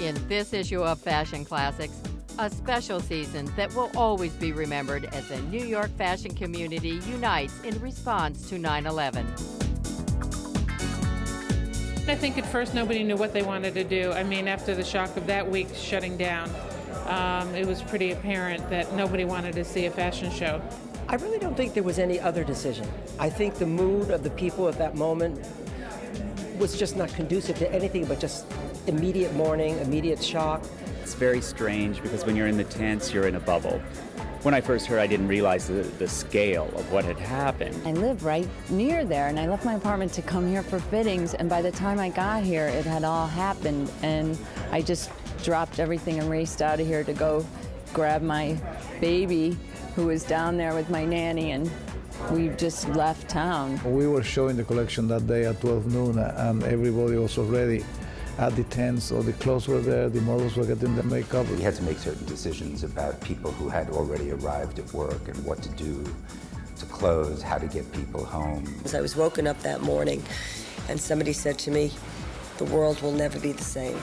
In this issue of Fashion Classics, a special season that will always be remembered as the New York fashion community unites in response to 9/11. I think at first nobody knew what they wanted to do. I mean, after the shock of that week shutting down, it was pretty apparent that nobody wanted to see a fashion show. I really don't think there was any other decision. I think the mood of the people at that moment was just not conducive to anything but just immediate mourning, immediate shock. It's very strange because when you're in the tents, you're in a bubble. When I first heard, I didn't realize the scale of what had happened. I live right near there, and I left my apartment to come here for fittings, and by the time I got here, it had all happened, and I just dropped everything and raced out of here to go grab my baby, who was down there with my nanny, and we just left town. We were showing the collection that day at 12 noon, and everybody was already at the tents. All the clothes were there, the models were getting their makeup. We had to make certain decisions about people who had already arrived at work and what to do to close, how to get people home. I was woken up that morning and somebody said to me, "The world will never be the same."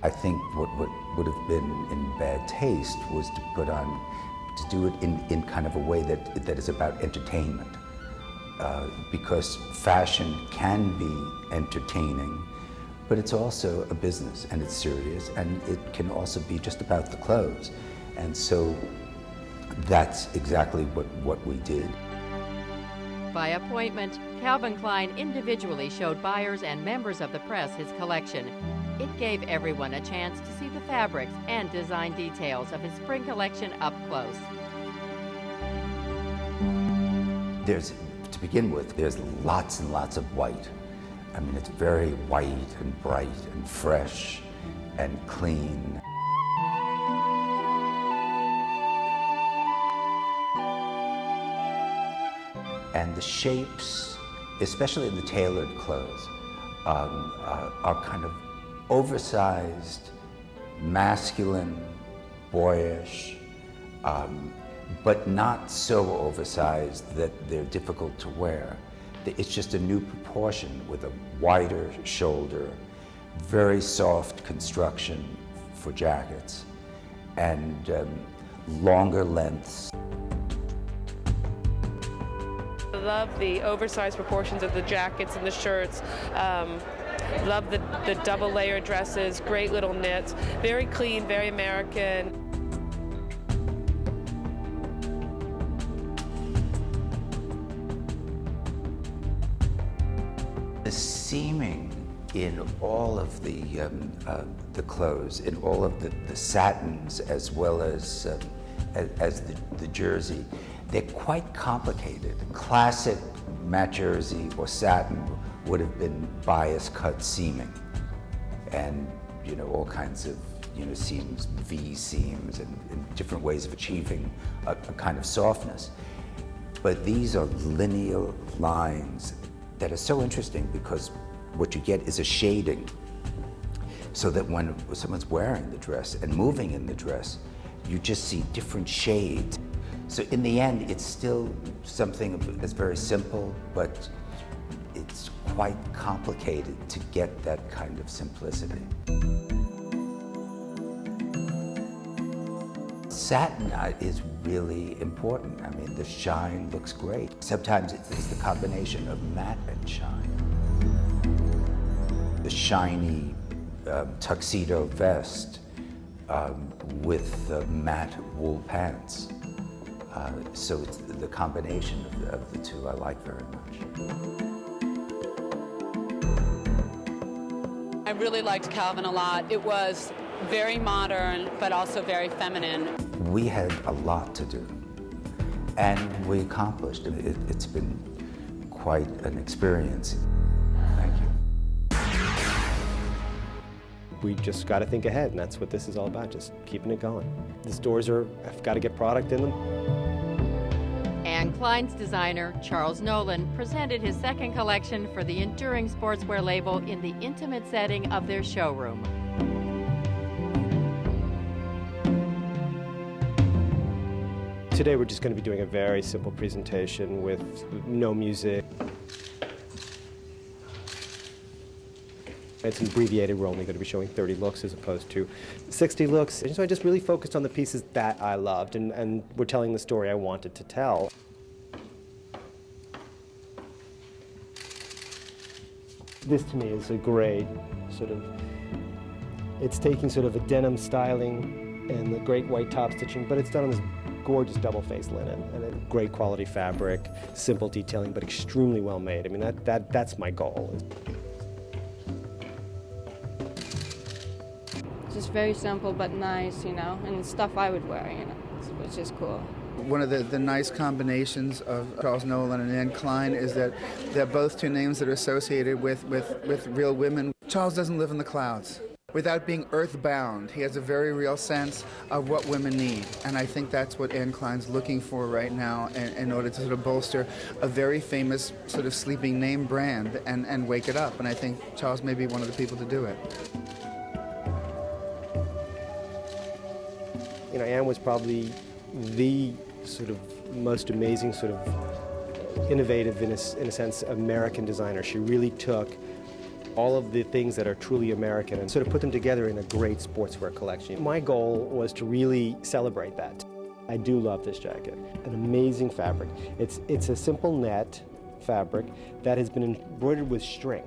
I think what would have been in bad taste was to do it in kind of a way that is about entertainment. Because fashion can be entertaining, but it's also a business and it's serious, and it can also be just about the clothes. And so that's exactly what we did. By appointment, Calvin Klein individually showed buyers and members of the press his collection. It gave everyone a chance to see the fabrics and design details of his spring collection up close. To begin with, there's lots and lots of white. I mean, it's very white and bright and fresh and clean. And the shapes, especially in the tailored clothes, are kind of oversized, masculine, boyish, but not so oversized that they're difficult to wear. It's just a new proportion with a wider shoulder, very soft construction for jackets, and longer lengths. I love the oversized proportions of the jackets and the shirts. Love the double layer dresses, great little knits, very clean, very American. The seaming in all of the clothes, in all of the satins, as well as the jersey, they're quite complicated. Classic matte jersey or satin would have been bias cut seaming, and all kinds of seams, V seams, and different ways of achieving a kind of softness. But these are linear lines that are so interesting because what you get is a shading, so that when someone's wearing the dress and moving in the dress, you just see different shades. So in the end, it's still something that's very simple, but it's quite complicated to get that kind of simplicity. Satin is really important. I mean, the shine looks great. Sometimes it's the combination of matte and shine. The shiny tuxedo vest with matte wool pants. So it's the combination of the two I like very much. I really liked Calvin a lot. It was very modern, but also very feminine. We had a lot to do, and we accomplished it. It's been quite an experience. Thank you. We just got to think ahead, and that's what this is all about, just keeping it going. The stores have got to get product in them. And Klein's designer, Charles Nolan, presented his second collection for the enduring sportswear label in the intimate setting of their showroom. Today we're just going to be doing a very simple presentation with no music. It's abbreviated. We're only going to be showing 30 looks as opposed to 60 looks. And so I just really focused on the pieces that I loved, and we're telling the story I wanted to tell. This to me is a great sort of, it's taking sort of a denim styling and the great white top stitching, but it's done on this gorgeous double-faced linen and a great quality fabric, simple detailing, but extremely well made. I mean, that's my goal. Just very simple but nice, you know, and stuff I would wear, you know, which is cool. One of the nice combinations of Charles Nolan and Anne Klein is that they're both two names that are associated with real women. Charles doesn't live in the clouds. Without being earthbound, he has a very real sense of what women need. And I think that's what Anne Klein's looking for right now in order to sort of bolster a very famous sort of sleeping name brand and wake it up. And I think Charles may be one of the people to do it. You know, Anne was probably the sort of most amazing, sort of innovative, in a sense, American designer. She really took all of the things that are truly American and sort of put them together in a great sportswear collection. My goal was to really celebrate that. I do love this jacket. An amazing fabric. It's a simple net fabric that has been embroidered with string.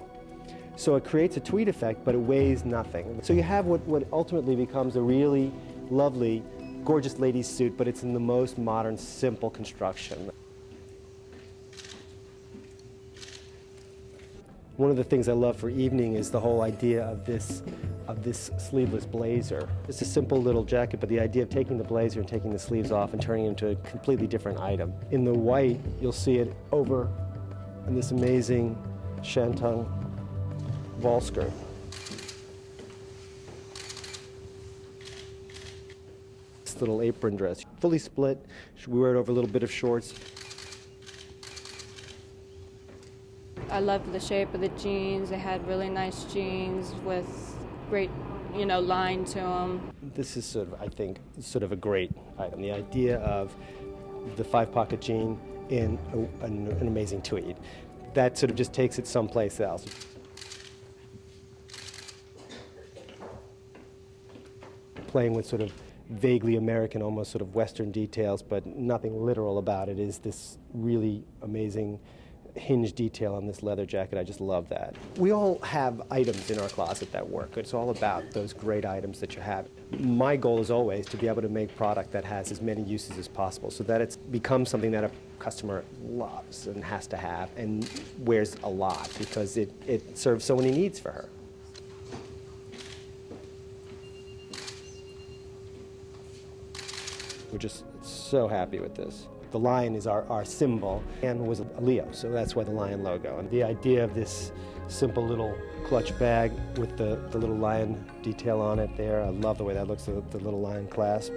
So it creates a tweed effect, but it weighs nothing. So you have what ultimately becomes a really lovely, gorgeous ladies suit, but it's in the most modern, simple construction. One of the things I love for evening is the whole idea of this sleeveless blazer. It's a simple little jacket, but the idea of taking the blazer and taking the sleeves off and turning it into a completely different item. In the white, you'll see it over in this amazing shantung ball skirt. This little apron dress, fully split. We wear it over a little bit of shorts. I loved the shape of the jeans. They had really nice jeans with great, you know, line to them. This is sort of, I think, sort of a great item. The idea of the five-pocket jean in an amazing tweed. That sort of just takes it someplace else. Playing with sort of vaguely American, almost sort of Western details, but nothing literal about it, is this really amazing hinge detail on this leather jacket. I just love that. We all have items in our closet that work. It's all about those great items that you have. My goal is always to be able to make product that has as many uses as possible so that it's becomes something that a customer loves and has to have and wears a lot because it serves so many needs for her. We're just so happy with this. The lion is our symbol. Anne was a Leo, so that's why the lion logo. And the idea of this simple little clutch bag with the little lion detail on it there, I love the way that looks, the little lion clasp.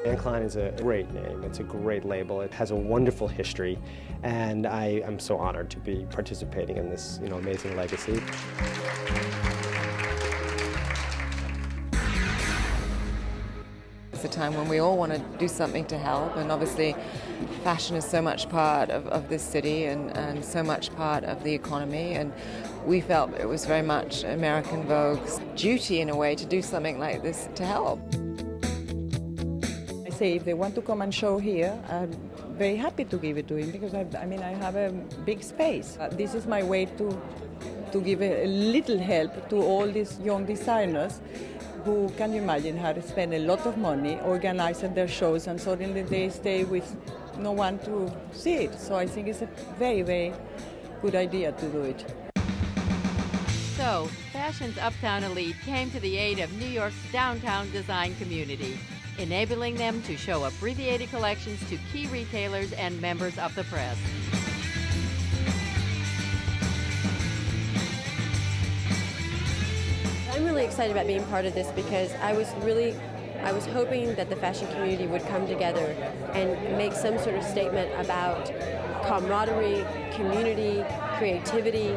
Anne Klein is a great name. It's a great label. It has a wonderful history, and I am so honored to be participating in this, you know, amazing legacy. It's a time when we all want to do something to help, and obviously fashion is so much part of this city and so much part of the economy, and we felt it was very much American Vogue's duty in a way to do something like this to help. I say if they want to come and show here, I'm very happy to give it to him because I mean I have a big space. This is my way to give a little help to all these young designers who, can you imagine, had spent a lot of money organizing their shows and suddenly they stay with no one to see it. So I think it's a very, very good idea to do it. So, fashion's uptown elite came to the aid of New York's downtown design community, enabling them to show abbreviated collections to key retailers and members of the press. I'm really excited about being part of this because I was hoping that the fashion community would come together and make some sort of statement about camaraderie, community, creativity.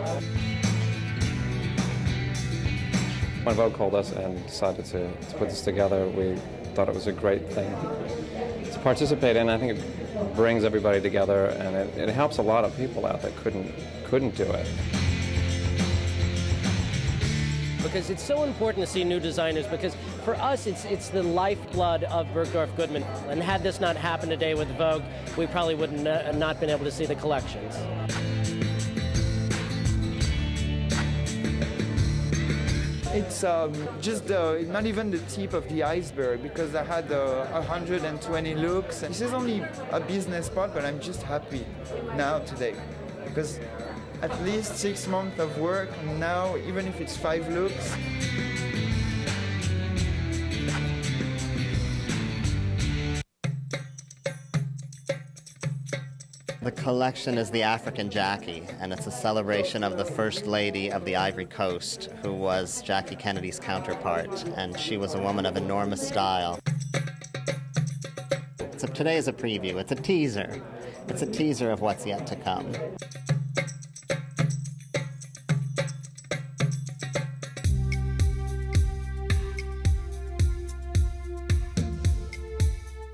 When Vogue called us and decided to put this together, we thought it was a great thing to participate in. I think brings everybody together, and it helps a lot of people out that couldn't do it. Because it's so important to see new designers, because for us it's the lifeblood of Bergdorf Goodman. And had this not happened today with Vogue, we probably would not been able to see the collections. It's just not even the tip of the iceberg, because I had 120 looks. This is only a business part, but I'm just happy now today, because at least 6 months of work, and now even if it's 5 looks. The collection is the African Jackie, and it's a celebration of the First Lady of the Ivory Coast, who was Jackie Kennedy's counterpart, and she was a woman of enormous style. So today is a preview. It's a teaser. It's a teaser of what's yet to come.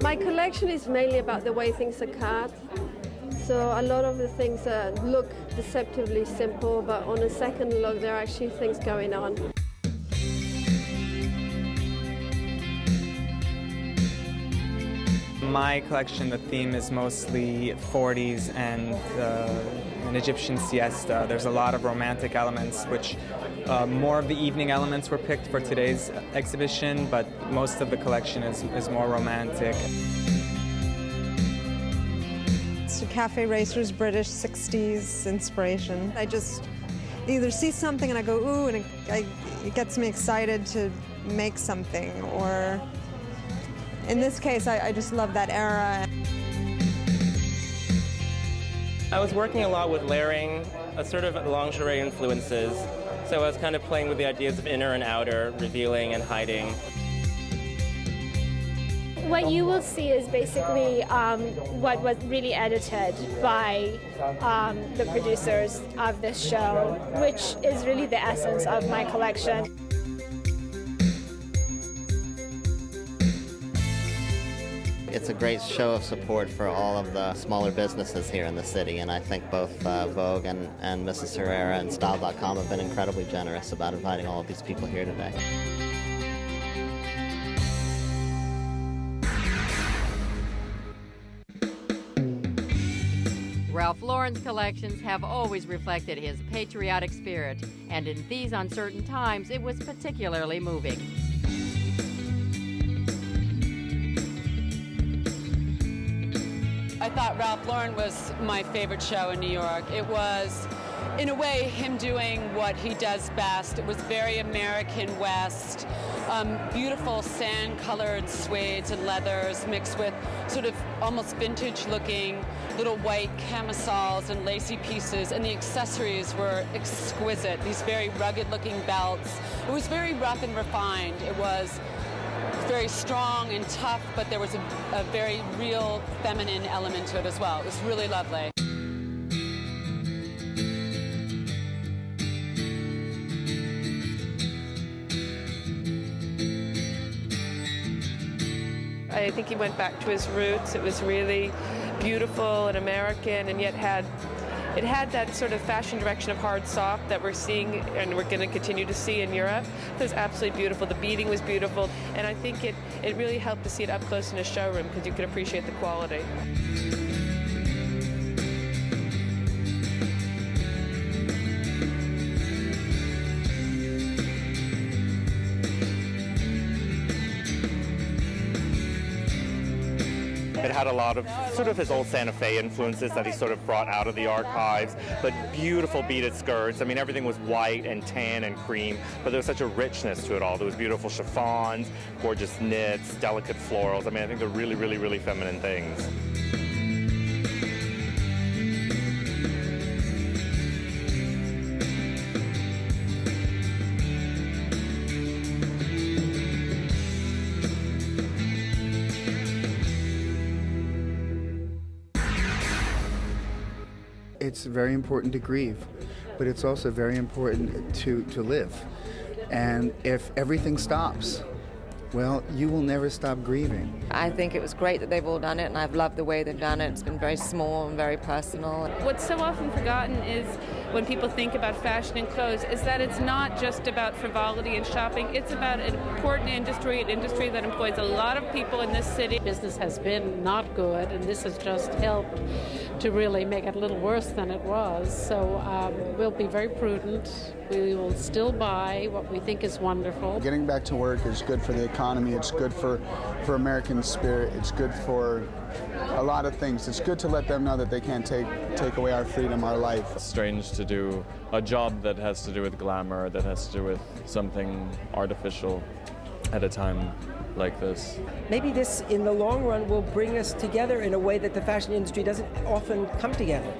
My collection is mainly about the way things are cut. So a lot of the things look deceptively simple, but on a second look, there are actually things going on. My collection, the theme is mostly 40s and an Egyptian siesta. There's a lot of romantic elements, which more of the evening elements were picked for today's exhibition, but most of the collection is more romantic. It's a Cafe Racer's British 60s inspiration. I just either see something and I go, ooh, and it gets me excited to make something, or in this case, I just love that era. I was working a lot with layering, a sort of lingerie influences, so I was kind of playing with the ideas of inner and outer, revealing and hiding. What you will see is basically what was really edited by the producers of this show, which is really the essence of my collection. It's a great show of support for all of the smaller businesses here in the city, and I think both Vogue and Mrs. Herrera and Style.com have been incredibly generous about inviting all of these people here today. Ralph Lauren's collections have always reflected his patriotic spirit, and in these uncertain times, it was particularly moving. I thought Ralph Lauren was my favorite show in New York. It was, in a way, him doing what he does best. It was very American West, beautiful sand-colored suedes and leathers mixed with sort of almost vintage-looking little white camisoles and lacy pieces, and the accessories were exquisite, these very rugged-looking belts. It was very rough and refined. It was very strong and tough, but there was a very real feminine element to it as well. It was really lovely. I think he went back to his roots. It was really beautiful and American, and yet it had that sort of fashion direction of hard soft that we're seeing and we're going to continue to see in Europe. It was absolutely beautiful. The beading was beautiful, and I think it really helped to see it up close in a showroom because you could appreciate the quality. It had a lot of sort of his old Santa Fe influences that he sort of brought out of the archives, but beautiful beaded skirts. I mean, everything was white and tan and cream, but there was such a richness to it all. There was beautiful chiffons, gorgeous knits, delicate florals. I mean, I think they're really, really, really feminine things. It's very important to grieve, but it's also very important to live. And if everything stops, well, you will never stop grieving. I think it was great that they've all done it, and I've loved the way they've done it. It's been very small and very personal. What's so often forgotten is when people think about fashion and clothes is that it's not just about frivolity and shopping. It's about an important industry, an industry that employs a lot of people in this city. Business has been not good, and this has just helped to really make it a little worse than it was. So we'll be very prudent. We will still buy what we think is wonderful. Getting back to work is good for the economy. It's good for American spirit. It's good for a lot of things. It's good to let them know that they can't take away our freedom, our life. It's strange to do a job that has to do with glamour, that has to do with something artificial at a time like this. Maybe this, in the long run, will bring us together in a way that the fashion industry doesn't often come together.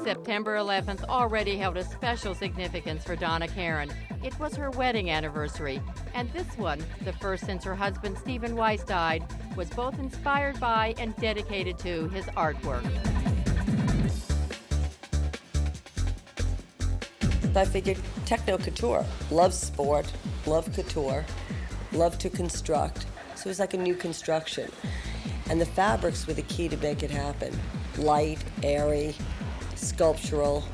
September 11th already held a special significance for Donna Karan. It was her wedding anniversary, and this one, the first since her husband Stephen Weiss died, was both inspired by and dedicated to his artwork. I figured techno couture, love sport, love couture, love to construct. So it was like a new construction. And the fabrics were the key to make it happen. Light, airy, sculptural,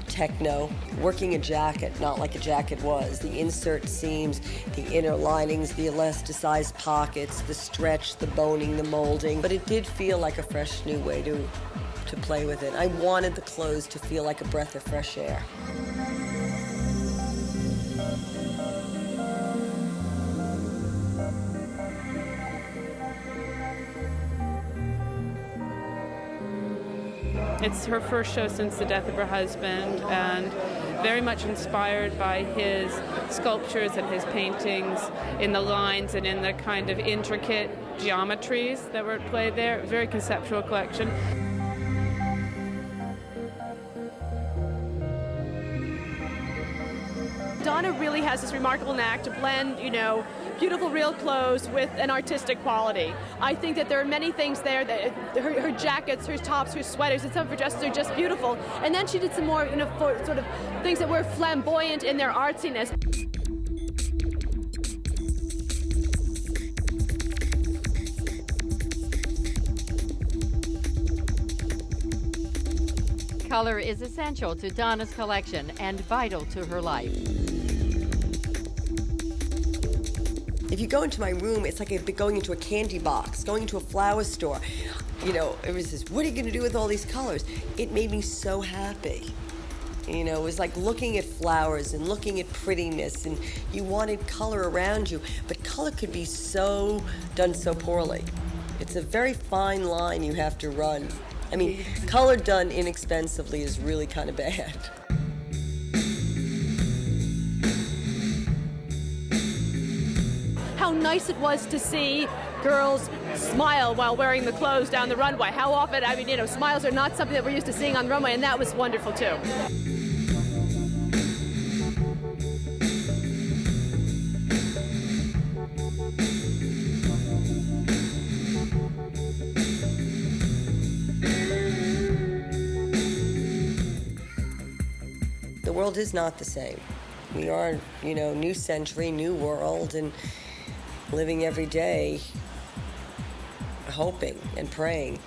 techno, working a jacket, not like a jacket was. The insert seams, the inner linings, the elasticized pockets, the stretch, the boning, the molding. But it did feel like a fresh new way to play with it. I wanted the clothes to feel like a breath of fresh air. It's her first show since the death of her husband, and very much inspired by his sculptures and his paintings in the lines and in the kind of intricate geometries that were at play there. Very conceptual collection. Donna really has this remarkable knack to blend, beautiful real clothes with an artistic quality. I think that there are many things there that her jackets, her tops, her sweaters, and some of her dresses are just beautiful. And then she did some more, sort of things that were flamboyant in their artsiness. Color is essential to Donna's collection and vital to her life. If you go into my room, it's like going into a candy box, going into a flower store. It was this, what are you going to do with all these colors? It made me so happy. It was like looking at flowers and looking at prettiness, and you wanted color around you, but color could be done so poorly. It's a very fine line you have to run. Color done inexpensively is really kind of bad. How nice it was to see girls smile while wearing the clothes down the runway. How often, smiles are not something that we're used to seeing on the runway, and that was wonderful too. The world is not the same. We are, new century, new world, and living every day, hoping and praying.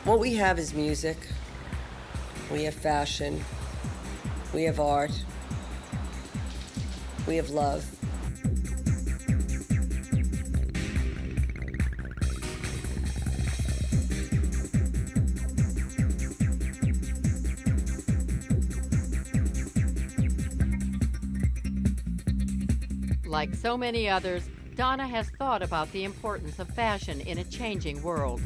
What we have is music, we have fashion, we have art, we have love. Like so many others, Donna has thought about the importance of fashion in a changing world.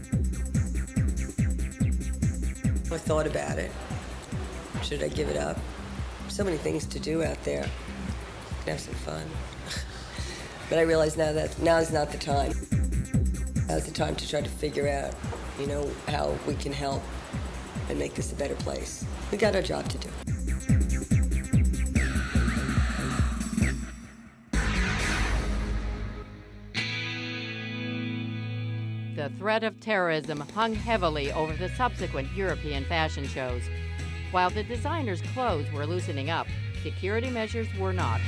I thought about it. Should I give it up? So many things to do out there. Can have some fun. But I realize now is not the time. Now's the time to try to figure out, how we can help and make this a better place. We got our job to do. The threat of terrorism hung heavily over the subsequent European fashion shows. While the designers' clothes were loosening up, security measures were not.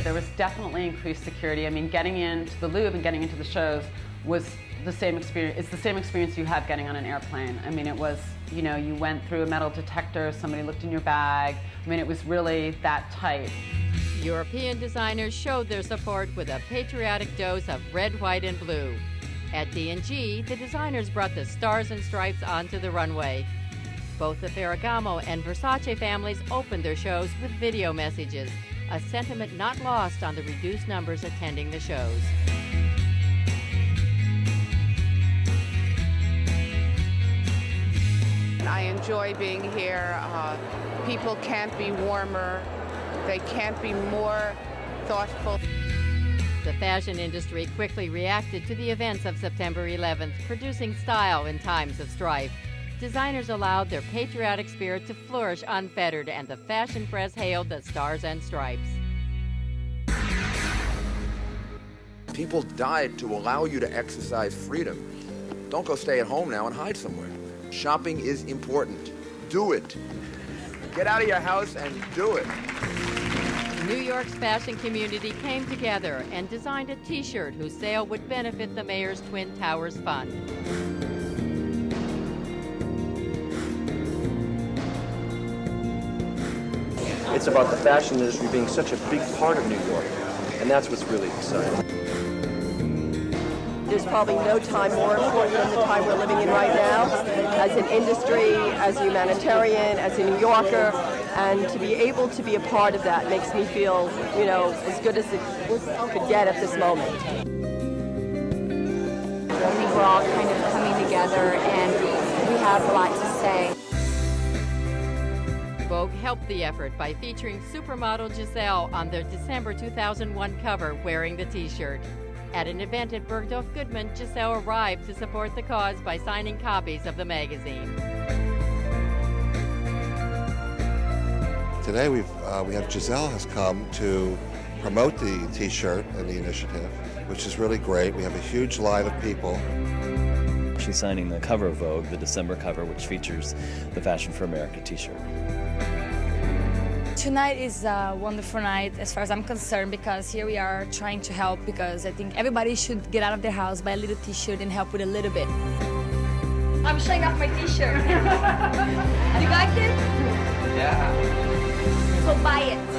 There was definitely increased security. I mean, getting into the Louvre and getting into the shows was the same experience. It's the same experience you have getting on an airplane. I mean, it was, you know, you went through a metal detector, somebody looked in your bag. I mean, it was really that tight. European designers showed their support with a patriotic dose of red, white, and blue. At D&G, the designers brought the stars and stripes onto the runway. Both the Ferragamo and Versace families opened their shows with video messages, a sentiment not lost on the reduced numbers attending the shows. I enjoy being here. People can't be warmer. They can't be more thoughtful. The fashion industry quickly reacted to the events of September 11th, producing style in times of strife. Designers allowed their patriotic spirit to flourish unfettered, and the fashion press hailed the stars and stripes. People died to allow you to exercise freedom. Don't go stay at home now and hide somewhere. Shopping is important. Do it. Get out of your house and do it. New York's fashion community came together and designed a T-shirt whose sale would benefit the mayor's Twin Towers Fund. It's about the fashion industry being such a big part of New York, and that's what's really exciting. There's probably no time more important than the time we're living in right now, as an industry, as a humanitarian, as a New Yorker, and to be able to be a part of that makes me feel, you know, as good as it could get at this moment. I think we're all kind of coming together, and we have a lot to say. Vogue helped the effort by featuring supermodel Giselle on their December 2001 cover wearing the T-shirt. At an event at Bergdorf Goodman, Giselle arrived to support the cause by signing copies of the magazine. Today we have Giselle has come to promote the T-shirt and the initiative, which is really great. We have a huge line of people. She's signing the cover of Vogue, the December cover, which features the Fashion for America T-shirt. Tonight is a wonderful night as far as I'm concerned, because here we are trying to help, because I think everybody should get out of their house, buy a little T-shirt and help with a little bit. I'm showing off my T-shirt. You like it? Yeah. So buy it.